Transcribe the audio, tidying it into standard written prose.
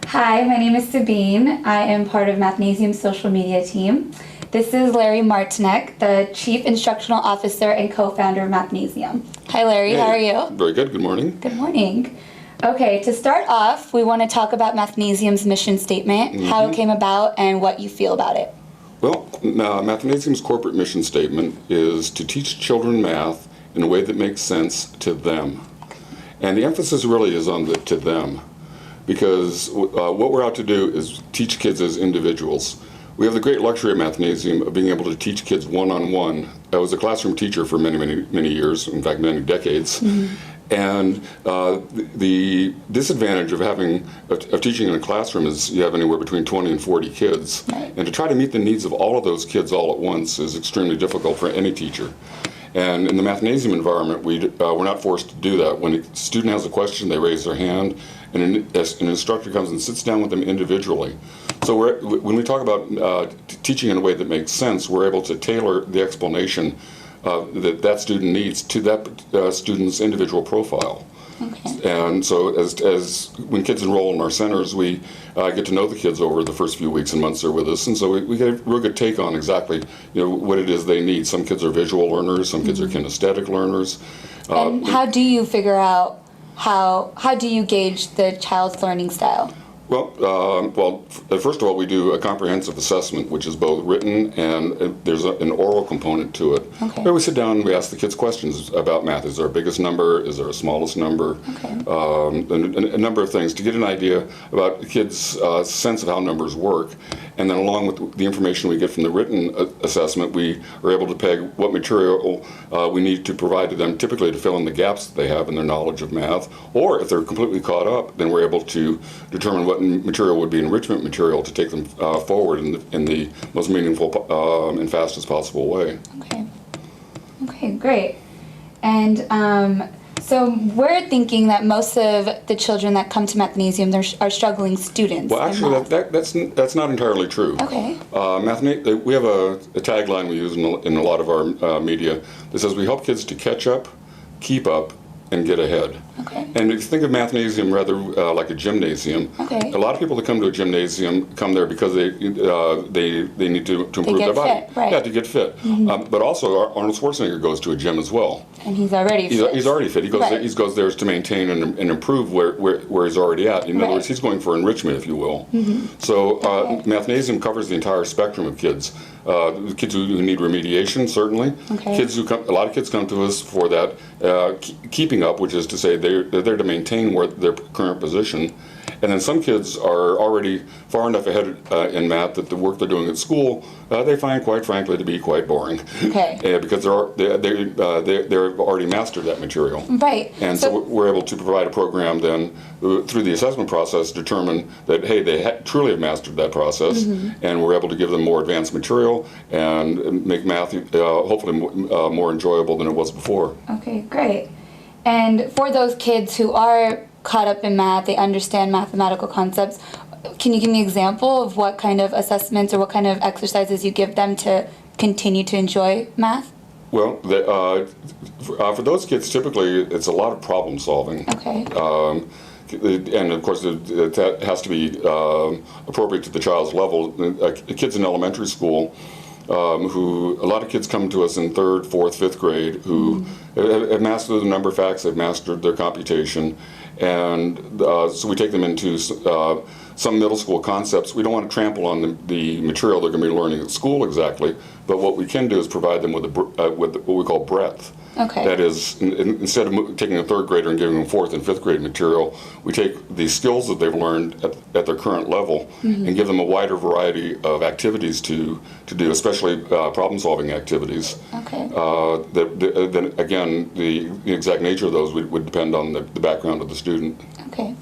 Hi, my name is Sabine. I am part of Mathnasium's social media team. This is Larry Martinek, the Chief Instructional Officer and co-founder of Mathnasium. Hi Larry, how are you? Very good, good morning. Good morning. Okay, to start off, we want to talk about Mathnasium's mission statement, how it came about, and what you feel about it. Well, Mathnasium's corporate mission statement is to teach children math in a way that makes sense to them. And the emphasis really is on the to them, because what we're out to do is teach kids as individuals. We have the great luxury at Mathnasium of being able to teach kids one-on-one. I was a classroom teacher for many years, in fact, many decades. And the disadvantage of teaching in a classroom is you have anywhere between 20 and 40 kids. Right. And to try to meet the needs of all of those kids all at once is extremely difficult for any teacher. And in the Mathnasium environment, we're not forced to do that. When a student has a question, they raise their hand, and an instructor comes and sits down with them individually. So when we talk about teaching in a way that makes sense, we're able to tailor the explanation that student needs to that student's individual profile. Okay. And so as when kids enroll in our centers, we get to know the kids over the first few weeks and months they're with us, and so we get a real good take on exactly what it is they need. Some kids are visual learners, some kids are kinesthetic learners. And how do you figure out, how do you gauge the child's learning style? Well, first of all, we do a comprehensive assessment, which is both written and there's an oral component to it. Okay. Where we sit down and we ask the kids questions about math. Is there a biggest number? Is there a smallest number? Okay. A number of things to get an idea about the kids' sense of how numbers work. And then along with the information we get from the written assessment, we are able to peg what material we need to provide to them, typically to fill in the gaps that they have in their knowledge of math. Or if they're completely caught up, then we're able to determine what material would be enrichment material to take them forward in the most meaningful and fastest possible way. Okay. Okay, great. And so we're thinking that most of the children that come to Mathnasium are struggling students. Well, actually, that's not entirely true. Okay. We have a tagline we use in a lot of our media that says we help kids to catch up, keep up, and get ahead. Okay. And if you think of Mathnasium rather like a gymnasium, okay. A lot of people that come to a gymnasium come there because they need to improve their body. Fit, right. Yeah, to get fit. But also Arnold Schwarzenegger goes to a gym as well. And he's already fit. He's already fit. He goes there to maintain and improve where he's already at. In other words, he's going for enrichment, if you will. So Mathnasium covers the entire spectrum of kids. Kids who need remediation, certainly. Okay. A lot of kids come to us for that keeping up, which is to say they're there to maintain their current position. And then some kids are already far enough ahead in math that the work they're doing at school they find, quite frankly, to be quite boring. Okay. Because they've already mastered that material. Right. And so we're able to provide a program then through the assessment process, determine that hey, they truly have mastered that process, and we're able to give them more advanced material and make math hopefully more enjoyable than it was before. Okay, great. And for those kids who are caught up in math, they understand mathematical concepts, can you give me an example of what kind of assessments or what kind of exercises you give them to continue to enjoy math? Well, for those kids, typically it's a lot of problem solving. Okay. And of course, that has to be appropriate to the child's level. Kids in elementary school, a lot of kids come to us in 3rd, 4th, 5th grade who have mastered the number of facts, they've mastered their computation, and so we take them into some middle school concepts. We don't want to trample on the material they're going to be learning at school exactly, but what we can do is provide them with what we call breadth. Okay. That is, instead of taking a 3rd grader and giving them 4th and 5th grade material, we take the skills that they've learned at their current level and give them a wider variety of activities to do, especially problem-solving activities. Okay. Then again, the exact nature of those would depend on the background of the student. Okay.